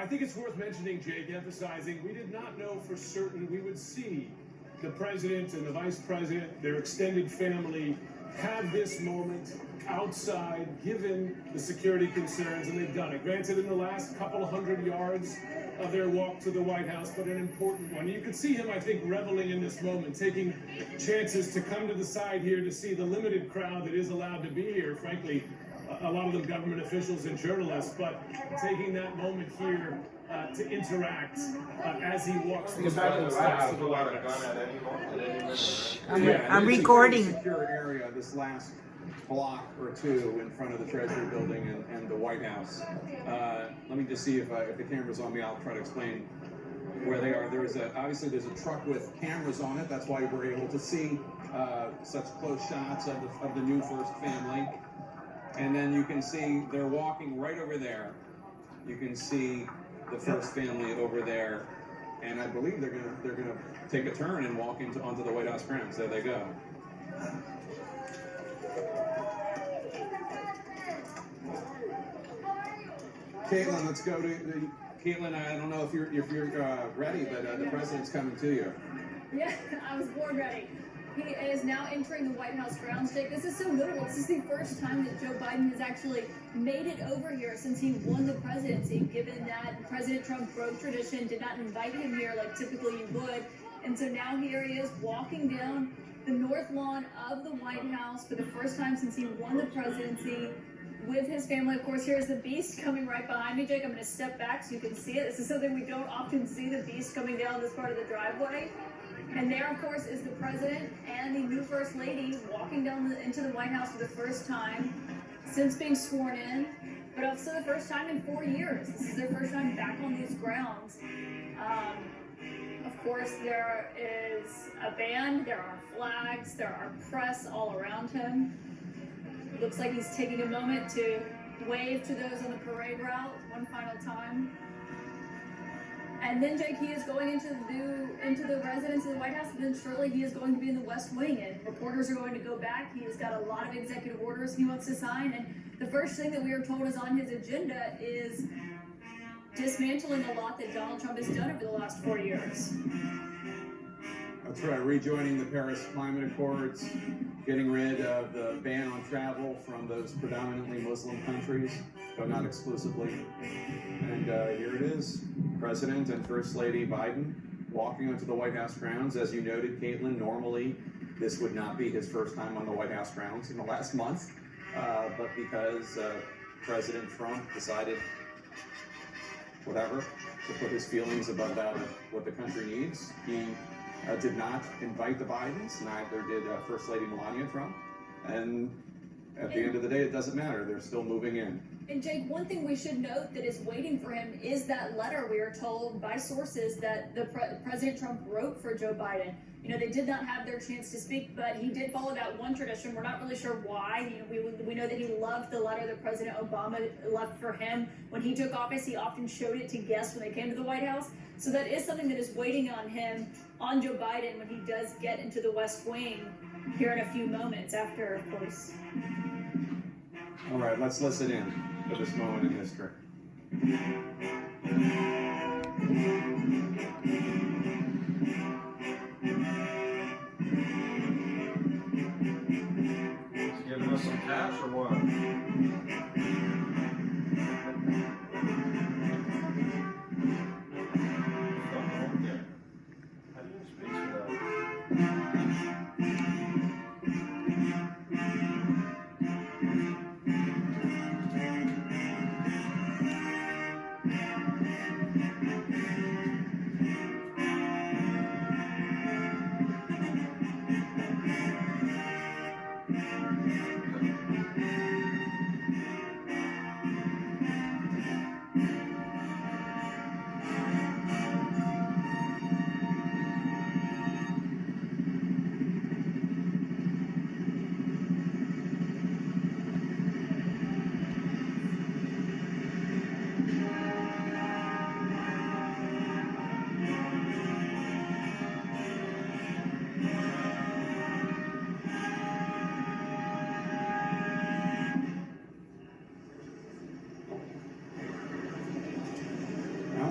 I think it's worth mentioning, Jake, emphasizing we did not know for certain we would see the president and the vice president, their extended family, have this moment outside, given the security concerns, and they've done it. Granted, in the last couple of 100 yards of their walk to the White House, but an important one. You could see him, I think, reveling in this moment, taking chances to come to the side here to see the limited crowd that is allowed to be here, frankly, a lot of them government officials and journalists, but taking that moment here to interact as he walks through the steps to the White House. I'm recording. Secure area, this last block or two in front of the Treasury Building and the White House. Let me just see if the camera's on me. I'll try to explain where they are. Obviously there's a truck with cameras on it. That's why we're able to see such close shots of the new first family. And then you can see they're walking right over there. You can see the first family over there, and I believe they're gonna take a turn and walk onto the White House grounds. There they go. Caitlin, let's go to Caitlin. I don't know if you're ready, but the president's coming to you. Yeah, I was born ready. He is now entering the White House grounds, Jake. This is so notable. This is the first time that Joe Biden has actually made it over here since he won the presidency, given that President Trump broke tradition, did not invite him here like typically you would. And so now here he is walking down the north lawn of the White House for the first time since he won the presidency with his family. Of course, here's the beast coming right behind me, Jake. I'm going to step back so you can see it. This is something we don't often see, the beast coming down this part of the driveway. And there, of course, is the president and the new first lady walking down into the White House for the first time since being sworn in, but also the first time in 4 years. This is their first time back on these grounds. Of course, there is a band, there are flags, there are press all around him. It looks like he's taking a moment to wave to those on the parade route one final time. And then, Jake, he is going into the residence of the White House, and then shortly he is going to be in the West Wing, and reporters are going to go back. He has got a lot of executive orders he wants to sign, and the first thing that we are told is on his agenda is dismantling a lot that Donald Trump has done over the last 4 years. That's right, rejoining the Paris Climate Accords, getting rid of the ban on travel from those predominantly Muslim countries, but not exclusively. And here it is, President and First Lady Biden walking onto the White House grounds. As you noted, Caitlin, normally this would not be his first time on the White House grounds in the last month, but because President Trump decided, whatever, to put his feelings above that of what the country needs, he did not invite the Bidens, neither did First Lady Melania Trump, and at the end of the day, it doesn't matter, they're still moving in. And Jake, one thing we should note that is waiting for him is that letter we are told by sources that President Trump wrote for Joe Biden. You know, they did not have their chance to speak, but he did follow that one tradition. We're not really sure why. You know, we know that he loved the letter that President Obama left for him. When he took office, he often showed it to guests when they came to the White House. So that is something that is waiting on him, on Joe Biden, when he does get into the West Wing here in a few moments after, of course. All right, let's listen in to this moment in history. He's giving us some cash or what? I didn't speak to that.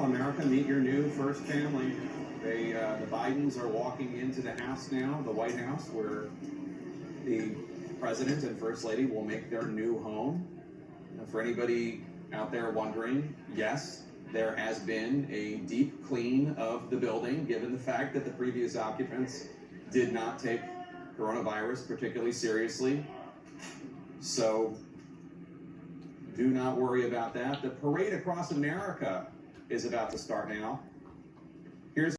America, meet your new first family. The Bidens are walking into the house now, the White House, where the President and First Lady will make their new home. For anybody out there wondering, yes, there has been a deep clean of the building, given the fact that the previous occupants did not take coronavirus particularly seriously. So do not worry about that. The parade across America is about to start now. Here's